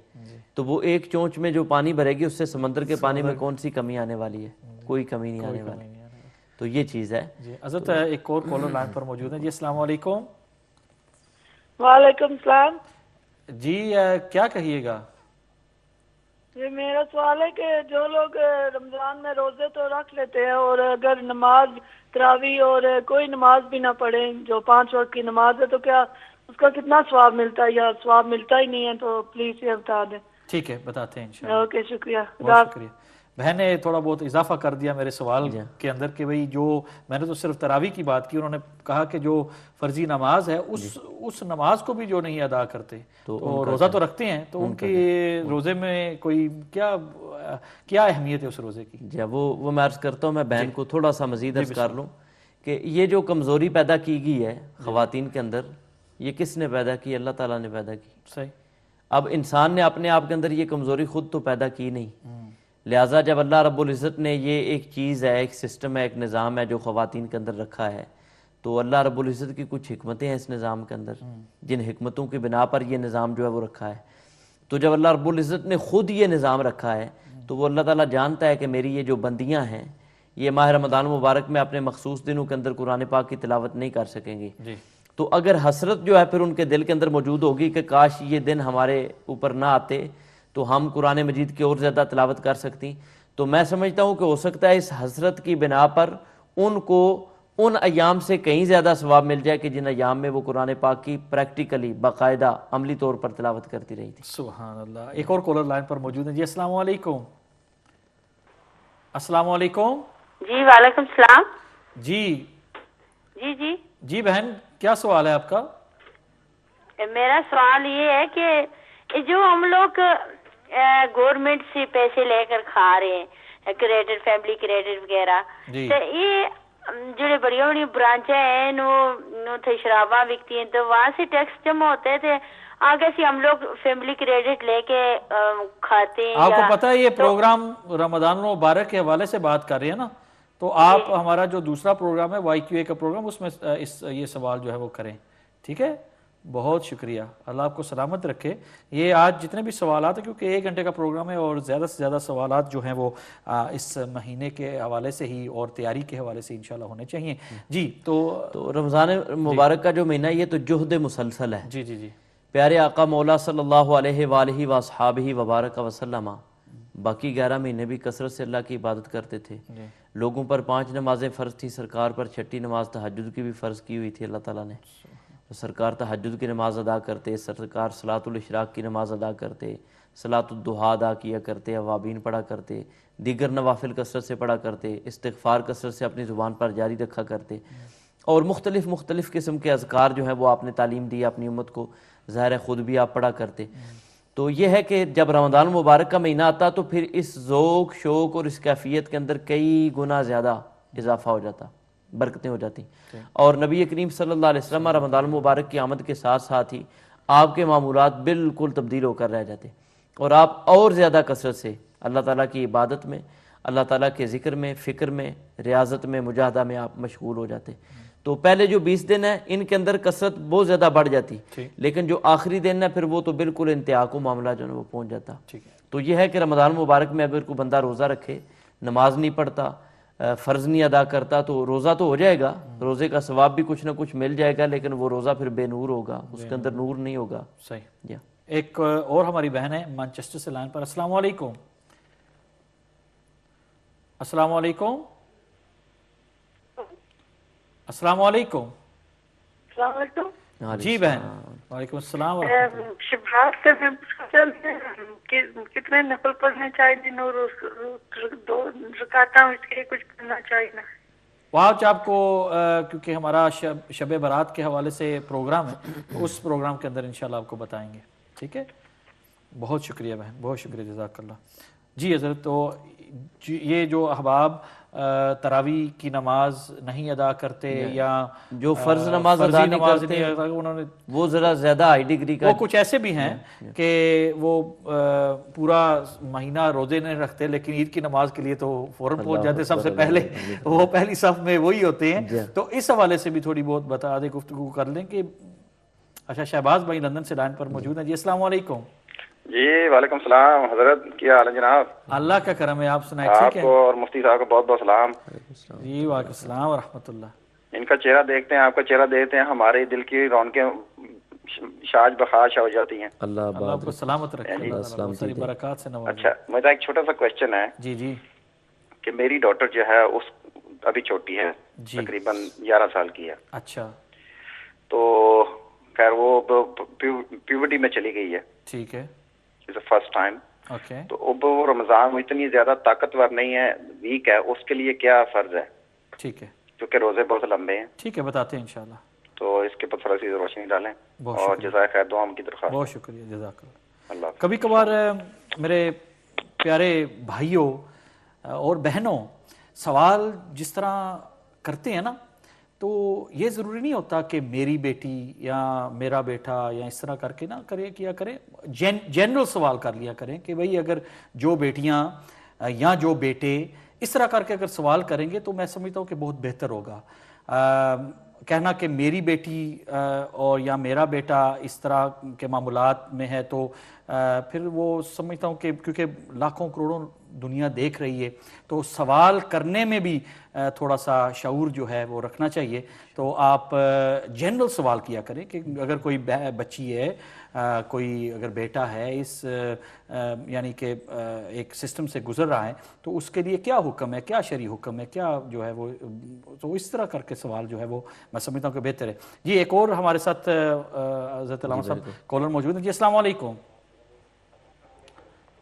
تو وہ ایک چونچ میں جو پانی بھرے گی اس سے سمندر کے پانی میں کون سی کمی آنے والی ہے؟ کوئی کمی نہیں آنے والی۔ تو یہ چیز ہے۔
جی حضرت ایک اور کالر لائن پر موجود ہیں۔ جی السلام علیکم۔
وعلیکم السلام۔
جی کیا کہیے گا؟
یہ میرا سوال ہے کہ جو لوگ رمضان میں روزے تو رکھ لیتے ہیں اور اگر نماز تراویح اور کوئی نماز بھی نہ پڑھیں، جو 5 وقت کی نماز ہے، تو کیا اس کا کتنا ثواب ملتا ہے یا ثواب ملتا ہی نہیں ہے؟ تو پلیز یہ بتا دیں۔
ٹھیک ہے بتاتے ہیں انشاءاللہ۔
اوکے شکریہ۔
بہت شکریہ۔ بہن نے تھوڑا بہت اضافہ کر دیا میرے سوال کے اندر کہ بھئی جو میں نے تو صرف تراویح کی بات کی، انہوں نے کہا کہ جو فرضی نماز ہے اس نماز کو بھی جو نہیں ادا کرتے تو روزہ تو رکھتے ہیں، تو ان کے روزے میں کوئی کیا اہمیت ہے اس روزے کی؟
جی وہ میں عرض کرتا ہوں، میں بہن کو تھوڑا سا مزید عرض کر لوں کہ یہ جو کمزوری پیدا کی گئی ہے خواتین کے اندر، یہ کس نے پیدا کی؟ اللہ تعالیٰ نے پیدا کی۔
صحیح۔
اب انسان نے اپنے آپ کے اندر یہ کمزوری خود تو پیدا کی نہیں، لہٰذا جب اللہ رب العزت نے یہ ایک چیز ہے، ایک سسٹم ہے، ایک نظام ہے جو خواتین کے اندر رکھا ہے، تو اللہ رب العزت کی کچھ حکمتیں ہیں اس نظام کے اندر، جن حکمتوں کی بنا پر یہ نظام جو ہے وہ رکھا ہے۔ تو جب اللہ رب العزت نے خود یہ نظام رکھا ہے تو وہ اللہ تعالیٰ جانتا ہے کہ میری یہ جو بندیاں ہیں یہ ماہ رمضان مبارک میں اپنے مخصوص دنوں کے اندر قرآن پاک کی تلاوت نہیں کر سکیں گی، تو اگر حسرت جو ہے پھر ان کے دل کے اندر موجود ہوگی کہ کاش یہ دن ہمارے اوپر نہ آتے تو ہم قرآن مجید کی اور زیادہ تلاوت کر سکتی، تو میں سمجھتا ہوں کہ ہو سکتا ہے اس حسرت کی بنا پر ان کو ان ایام سے کہیں زیادہ ثواب مل جائے کہ جن ایام میں وہ قرآن پاک کی پریکٹیکلی باقاعدہ عملی طور پر تلاوت کرتی رہی تھی.
سبحان اللہ. ایک اور کالر لائن پر موجود ہے. جی السلام علیکم. السلام علیکم.
جی وعلیکم السلام.
جی
جی جی
جی بہن کیا سوال ہے آپ کا؟
میرا سوال یہ ہے کہ جو ہم لوگ گورنمنٹ سے پیسے لے کر کھا رہے ہیں کریڈٹ فیملی کریڈٹ وغیرہ تو یہ جو بڑی بڑی برانچیں ہیں نو تھے شراباں بکتی ہیں تو وہاں سے ٹیکس جمع ہوتے تھے آگے سے ہم لوگ فیملی کریڈٹ لے کے کھاتے ہیں.
آپ کو پتہ ہے یہ پروگرام رمضان المبارک کے حوالے سے بات کر رہے ہیں نا, تو آپ ہمارا جو دوسرا پروگرام ہے وائی کیو اے کا پروگرام اس میں یہ سوال جو ہے وہ کریں. ٹھیک ہے, بہت شکریہ, اللہ آپ کو سلامت رکھے. یہ آج جتنے بھی سوالات ہیں کیونکہ 1 گھنٹے کا پروگرام ہے اور زیادہ سے زیادہ سوالات جو ہیں وہ اس مہینے کے حوالے سے ہی اور تیاری کے حوالے سے انشاءاللہ ہونے چاہیے. جی
تو رمضان مبارک کا جو مہینہ یہ تو جہد مسلسل ہے.
جی جی جی
پیارے آقا مولا صلی اللہ علیہ وآلہ وصحابہ وبارک وسلم باقی 11 مہینے بھی کثرت سے اللہ کی عبادت کرتے تھے. لوگوں پر 5 نمازیں فرض تھی, سرکار پر 6ٹی نماز تہجد کی بھی فرض کی ہوئی تھی اللہ تعالیٰ نے. سرکار تہجد کی نماز ادا کرتے, سرکار صلاۃ الاشراق کی نماز ادا کرتے, صلاۃ الضحیٰ ادا کیا کرتے, اوابین پڑھا کرتے, دیگر نوافل کثرت سے پڑھا کرتے, استغفار کثرت سے اپنی زبان پر جاری رکھا کرتے, اور مختلف قسم کے اذکار جو ہیں وہ آپ نے تعلیم دی اپنی امت کو, ظاہر خود بھی آپ پڑھا کرتے. تو یہ ہے کہ جب رمضان مبارک کا مہینہ آتا تو پھر اس ذوق شوق اور اس کیفیت کے اندر کئی گنا زیادہ اضافہ ہو جاتا, برکتیں ہو جاتی. اور نبی کریم صلی اللہ علیہ وسلم رمضان المبارک کی آمد کے ساتھ ساتھ ہی آپ کے معمولات بالکل تبدیل ہو کر رہ جاتے, اور آپ اور زیادہ کثرت سے اللہ تعالیٰ کی عبادت میں, اللہ تعالیٰ کے ذکر میں, فکر میں, ریاضت میں, مجاہدہ میں آپ مشغول ہو جاتے. تو پہلے جو 20 دن ہیں ان کے اندر کثرت بہت زیادہ بڑھ جاتی, لیکن جو آخری دن ہے پھر وہ تو بالکل انتہا کو معاملہ جو ہے وہ پہنچ جاتا. تو یہ ہے کہ رمضان مبارک میں اگر کوئی بندہ روزہ رکھے, نماز نہیں پڑھتا, فرض نہیں ادا کرتا, تو روزہ تو ہو جائے گا, روزے کا ثواب بھی کچھ نہ کچھ مل جائے گا, لیکن وہ روزہ پھر بے نور ہوگا, اس کے اندر نور نہیں ہوگا.
صحیح. ایک اور ہماری بہن ہے مانچسٹر سے لائن پر. السلام علیکم. السلام علیکم. السلام علیکم.
السلام علیکم.
جی بہن وعلیکم السلام.
شبرات سے میں پوچھنا چاہتی ہوں کہ کتنے نفل پڑھنے چاہیے دن اور 2 رکعتاں اس کے کچھ کرنا چاہیے نا.
آج آپ کو کیونکہ ہمارا شب برات کے حوالے سے پروگرام ہے, اس پروگرام کے اندر انشاءاللہ آپ کو بتائیں گے. ٹھیک ہے, بہت شکریہ بہن, بہت شکریہ, جزاک اللہ. جی حضرت, تو یہ جو احباب تراویح کی نماز نہیں ادا کرتے یا
جو فرض نماز ادا نہیں کرتے
انہوں نے
وہ ذرا زیادہ ہائی ڈگری کا,
وہ کچھ ایسے بھی ہیں کہ وہ پورا مہینہ روزے نہیں رکھتے لیکن عید کی نماز کے لیے تو فوراً پہنچ جاتے سب سے پہلے, وہ پہلی صف میں وہی ہوتے ہیں. تو اس حوالے سے بھی تھوڑی بہت بتا دیں, گفتگو کر لیں کہ اچھا شہباز بھائی لندن سے لائن پر موجود ہیں. جی السلام علیکم.
جی وعلیکم السلام حضرت, کیا حال ہے جناب؟
اللہ کا کرم ہے, آپ سنائیں.
آپ کو اور مفتی صاحب کو بہت بہت سلام.
جی وعلیکم السلام ورحمۃ اللہ.
ان کا چہرہ دیکھتے ہیں, آپ کا چہرہ دیکھتے ہیں, ہمارے دل کی رونقیں شاج بخاش ہو جاتی ہیں.
اللہ آپ کو سلامت رکھے, ساری برکات سے نوازے.
اچھا, میرا ایک چھوٹا سا کویسچن ہے.
جی جی. کہ
میری ڈاٹر جو ہے اس ابھی چھوٹی ہے, تقریباً 11 سال کی ہے.
اچھا.
تو خیر وہ پیوبرٹی میں چلی گئی ہے.
ٹھیک ہے.
First time. تو اب وہ رمضان میں اتنی زیادہ طاقتور نہیں ہے, ویک ہے, اس کے لیے کیا فرض ہے؟
ٹھیک ہے,
کیونکہ روزے بہت لمبے ہیں.
ٹھیک ہے, بتاتے ہیں انشاءاللہ. تو
اس کے اوپر تھوڑا سی روشنی ڈالیں, اور جزائے خیر دعا کی درخواست.
بہت شکریہ, جزاک اللہ. کبھی کبھار میرے پیارے بھائیوں اور بہنوں سوال جس طرح کرتے ہیں نا, تو یہ ضروری نہیں ہوتا کہ میری بیٹی یا میرا بیٹا یا اس طرح کر کے نہ کیا کریں. جنرل سوال کر لیا کریں کہ بھئی اگر جو بیٹیاں یا جو بیٹے اس طرح کر کے اگر سوال کریں گے تو میں سمجھتا ہوں کہ بہت بہتر ہوگا. کہنا کہ میری بیٹی اور یا میرا بیٹا اس طرح کے معاملات میں ہے تو پھر وہ سمجھتا ہوں کہ کیونکہ لاکھوں کروڑوں دنیا دیکھ رہی ہے، تو سوال کرنے میں بھی تھوڑا سا شعور جو ہے وہ رکھنا چاہیے. تو آپ جنرل سوال کیا کریں کہ اگر کوئی بچی ہے، کوئی اگر بیٹا ہے اس یعنی کہ ایک سسٹم سے گزر رہا ہے تو اس کے لیے کیا حکم ہے، کیا شرعی حکم ہے، کیا جو ہے وہ، تو اس طرح کر کے سوال جو ہے وہ میں سمجھتا ہوں کہ بہتر ہے. جی ایک اور ہمارے ساتھ حضرت علامہ صاحب کالر موجود ہیں. جی السلام علیکم.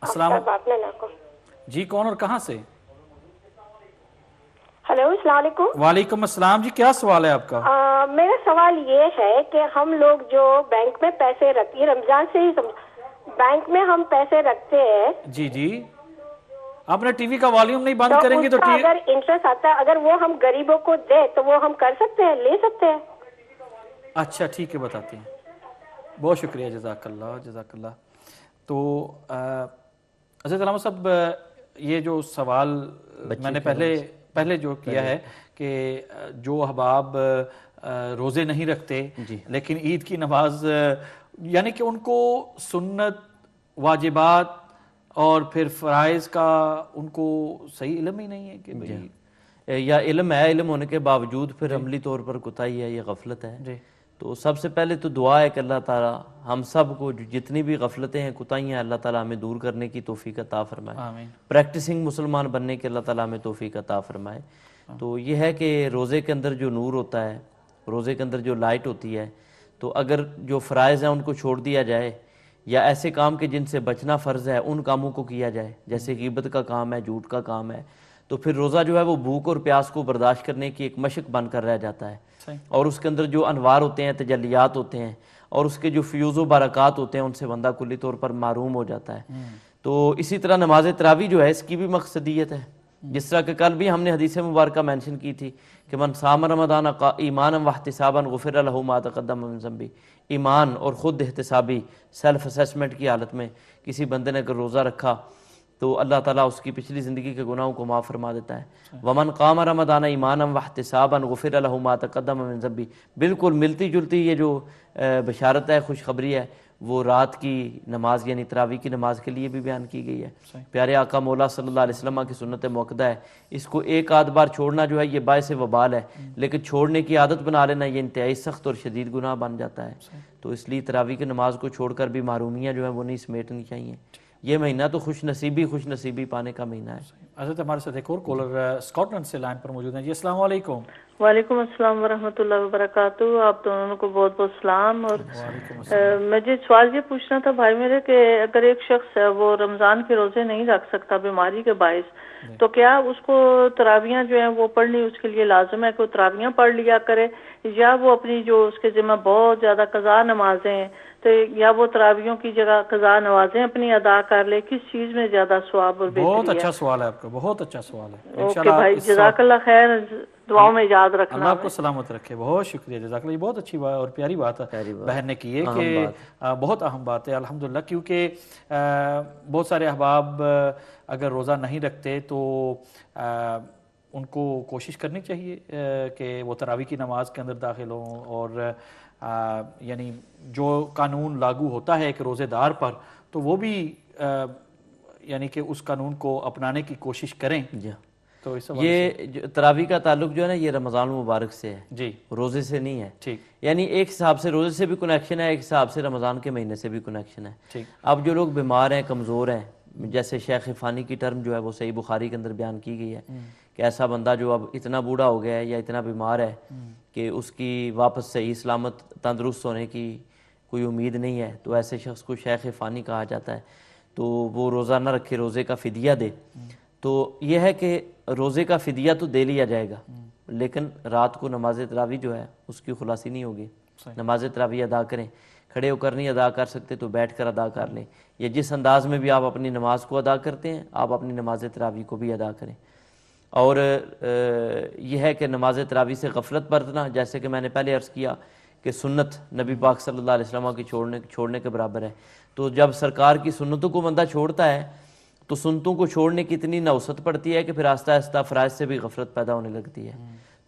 السلام جی کون اور کہاں سے؟
ہلو السلام علیکم.
وعلیکم السلام. جی کیا سوال ہے آپ کا؟
میرا سوال یہ ہے کہ ہم لوگ جو بینک میں پیسے رکھتے ہیں، رمضان سے ہی بینک میں ہم پیسے رکھتے ہیں.
جی جی آپ نے ٹی وی کا والیوم نہیں بند کریں گے تو
اگر انٹرسٹ آتا ہے، اگر وہ ہم غریبوں کو دے تو وہ ہم کر سکتے ہیں، لے سکتے ہیں؟
اچھا ٹھیک ہے بتاتے ہیں. بہت شکریہ، جزاک اللہ جزاک اللہ. تو حضرت علامہ صاحب یہ جو سوال میں نے پہلے جو کیا ہے کہ جو احباب روزے نہیں رکھتے لیکن عید کی نماز، یعنی کہ ان کو سنت، واجبات اور پھر فرائض کا ان کو صحیح علم ہی نہیں ہے کہ
یا علم ہے، علم ہونے کے باوجود پھر عملی طور پر کوتاہی ہے، یہ غفلت ہے. تو سب سے پہلے تو دعا ہے کہ اللہ تعالیٰ ہم سب کو جتنی بھی غفلتیں ہیں، کوتاہیاں ہیں، اللہ تعالیٰ ہمیں دور کرنے کی توفیق عطا فرمائے.
آمین.
پریکٹسنگ مسلمان بننے کے اللہ تعالیٰ ہمیں توفیق عطا فرمائے. تو یہ ہے کہ روزے کے اندر جو نور ہوتا ہے، روزے کے اندر جو لائٹ ہوتی ہے، تو اگر جو فرائض ہیں ان کو چھوڑ دیا جائے یا ایسے کام کے جن سے بچنا فرض ہے ان کاموں کو کیا جائے، جیسے غیبت کا کام ہے، جھوٹ کا کام ہے، تو پھر روزہ جو ہے وہ بھوک اور پیاس کو برداشت کرنے کی ایک مشق بن کر رہ جاتا ہے. اور اس کے اندر جو انوار ہوتے ہیں، تجلیات ہوتے ہیں، اور اس کے جو فیوز و برکات ہوتے ہیں ان سے بندہ کلی طور پر محروم ہو جاتا ہے. تو اسی طرح نماز تراویح جو ہے اس کی بھی مقصدیت ہے. جس طرح کہ کل بھی ہم نے حدیث مبارکہ مینشن کی تھی کہ من صام رمضان ایمانا واحتسابا غفر له ما تقدم من ذنبه. ایمان اور خود احتسابی سیلف اسیسمنٹ کی حالت میں کسی بندے نے اگر روزہ رکھا تو اللہ تعالیٰ اس کی پچھلی زندگی کے گناہوں کو معاف فرما دیتا ہے. ومن قام رمضان ایمانا واحتسابا غفر له ما تقدم من ذنبه. بالکل ملتی جلتی یہ جو بشارت ہے، خوشخبری ہے، وہ رات کی نماز یعنی تراویح کی نماز کے لیے بھی بیان کی گئی ہے. پیارے آقا مولا صلی اللہ علیہ وسلم کی سنت موقدہ ہے. اس کو ایک آدھ بار چھوڑنا جو ہے یہ باعث وبال ہے، لیکن چھوڑنے کی عادت بنا لینا یہ انتہائی سخت اور شدید گناہ بن جاتا ہے. تو اس لیے تراویح کی نماز کو چھوڑ کر بھی محرومیاں جو ہیں وہ نہیں سمیٹنی چاہیے. یہ مہینہ تو خوش نصیبی پانے کا مہینہ ہے.
حضرت ہمارے ساتھ ایک اور کالر اسکاٹ لینڈ سے لائن پر موجود ہیں. جی السلام علیکم.
وعلیکم السلام ورحمۃ اللہ وبرکاتہ. آپ دونوں کو بہت بہت سلام. اور مجھے سوال یہ پوچھنا تھا بھائی میرے کہ اگر ایک شخص ہے وہ رمضان کے روزے نہیں رکھ سکتا بیماری کے باعث، تو کیا اس کو تراویحاں جو ہیں وہ پڑھنی اس کے لیے لازم ہے کہ وہ تراویحاں پڑھ لیا کرے، یا وہ اپنی جو اس کے ذمہ بہت زیادہ قضا نمازیں ہیں تو یا وہ تراویحوں کی جگہ قضا نمازیں اپنی ادا کر لے؟ کس چیز میں زیادہ ثواب اور بہتری ہے؟
بہت اچھا سوال ہے آپ کا، بہت اچھا سوال ہے.
اوکے بھائی، جزاک اللہ خیر، دعاؤں میں یاد رکھنا.
اللہ آپ کو سلامت رکھے. بہت شکریہ، جزاک اللہ. یہ بہت اچھی بات اور پیاری بات ہے بہن نے کی ہے کہ بہت اہم بات ہے الحمدللہ، کیونکہ بہت سارے احباب اگر روزہ نہیں رکھتے تو ان کو کوشش کرنی چاہیے کہ وہ تراویح کی نماز کے اندر داخل ہوں، اور یعنی جو قانون لاگو ہوتا ہے ایک روزے دار پر تو وہ بھی یعنی کہ اس قانون کو اپنانے کی کوشش کریں. تو
یہ تراویح کا تعلق جو ہے نا یہ رمضان المبارک سے ہے،
جی
روزے سے نہیں ہے.
ٹھیک،
یعنی ایک حساب سے روزے سے بھی کنیکشن ہے، ایک حساب سے رمضان کے مہینے سے بھی کنیکشن ہے.
ٹھیک.
اب جو لوگ بیمار ہیں، کمزور ہیں، جیسے شیخ فانی کی ٹرم جو ہے وہ صحیح بخاری کے اندر بیان کی گئی ہے کہ ایسا بندہ جو اب اتنا بوڑھا ہو گیا ہے یا اتنا بیمار ہے کہ اس کی واپس صحیح سلامت تندرست ہونے کی کوئی امید نہیں ہے، تو ایسے شخص کو شیخ فانی کہا جاتا ہے. تو وہ روزہ نہ رکھے، روزے کا فدیہ دے. تو یہ ہے کہ روزے کا فدیہ تو دے لیا جائے گا، لیکن رات کو نماز تراویح جو ہے اس کی خلاصی نہیں ہوگی. نماز تراویح ادا کریں، کھڑے ہو کر نہیں ادا کر سکتے تو بیٹھ کر ادا کر لیں، یا جس انداز میں بھی آپ اپنی نماز کو ادا کرتے ہیں آپ اپنی نماز تراویح کو بھی ادا کریں. اور یہ ہے کہ نماز تراویح سے غفلت برتنا، جیسے کہ میں نے پہلے عرض کیا کہ سنت نبی پاک صلی اللہ علیہ وسلم کی چھوڑنے کے برابر ہے. تو جب سرکار کی سنتوں کو بندہ چھوڑتا ہے تو سنتوں کو چھوڑنے کی اتنی نوست پڑتی ہے کہ پھر آہستہ آہستہ فرائض سے بھی غفلت پیدا ہونے لگتی ہے.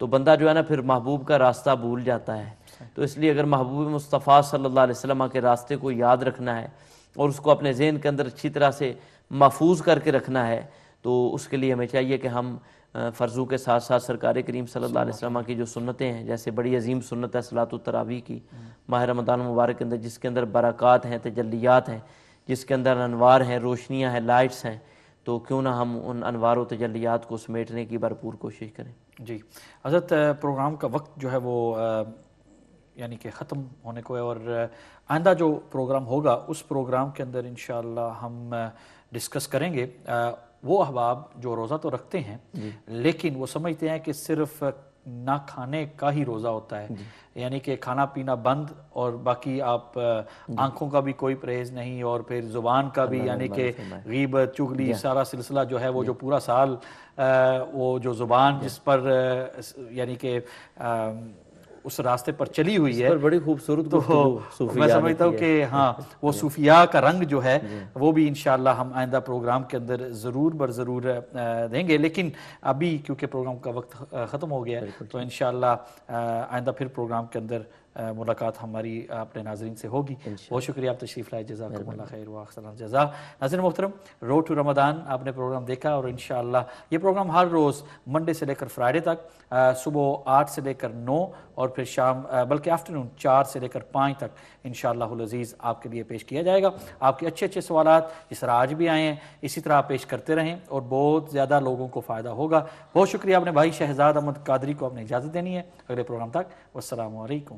تو بندہ جو ہے نا پھر محبوب کا راستہ بھول جاتا ہے. تو اس لیے اگر محبوب مصطفیٰ صلی اللہ علیہ وسلم کے راستے کو یاد رکھنا ہے اور اس کو اپنے ذہن کے اندر اچھی طرح سے محفوظ کر کے رکھنا ہے تو اس کے لیے ہمیں چاہیے کہ ہم فرضوں کے ساتھ ساتھ سرکار کریم صلی اللہ علیہ وسلم کی جو سنتیں ہیں، جیسے بڑی عظیم سنت ہے صلاۃ التراویح کی ماہ رمضان مبارک کے اندر، جس کے اندر برکات ہیں، تجلیات ہیں، جس کے اندر انوار ہیں، روشنیاں ہیں، لائٹس ہیں، تو کیوں نہ ہم ان انوار و تجلیات کو سمیٹنے کی بھرپور کوشش کریں۔
جی حضرت، پروگرام کا وقت جو ہے وہ یعنی کہ ختم ہونے کو ہے، اور آئندہ جو پروگرام ہوگا اس پروگرام کے اندر انشاءاللہ ہم ڈسکس کریں گے وہ احباب جو روزہ تو رکھتے ہیں لیکن وہ سمجھتے ہیں کہ صرف نہ کھانے کا ہی روزہ ہوتا ہے، یعنی کہ کھانا پینا بند اور باقی آپ آنکھوں کا بھی کوئی پرہیز نہیں، اور پھر زبان کا بھی، یعنی کہ غیبت چغلی سارا سلسلہ جو ہے وہ جو پورا سال وہ جو زبان جس پر یعنی کہ اس راستے پر چلی ہوئی ہے،
بڑی خوبصورت
تو میں سمجھتا ہوں کہ ہاں وہ صوفیاء کا رنگ جو ہے وہ بھی انشاءاللہ ہم آئندہ پروگرام کے اندر ضرور برضرور دیں گے، لیکن ابھی کیونکہ پروگرام کا وقت ختم ہو گیا ہے تو انشاءاللہ آئندہ پھر پروگرام کے اندر ملاقات ہماری اپنے ناظرین سے ہوگی۔ بہت شکریہ آپ تشریف لائے، جزاکم اللہ خیر واحسن الجزاء۔ ناظرین محترم، روڈ ٹو رمضان آپ نے پروگرام دیکھا، اور انشاءاللہ یہ پروگرام ہر روز منڈے سے لے کر فرائیڈے تک صبح 8 سے لے کر 9 اور پھر شام بلکہ آفٹرنون 4 سے لے کر 5 تک انشاءاللہ العزیز آپ کے لیے پیش کیا جائے گا۔ آپ کے اچھے اچھے سوالات جس طرح آج بھی آئے ہیں اسی طرح آپ پیش کرتے رہیں اور بہت زیادہ لوگوں کو فائدہ ہوگا۔ بہت شکریہ اپنے بھائی شہزاد احمد قادری کو اپنی اجازت دینی ہے، اگلے پروگرام تک والسلام علیکم۔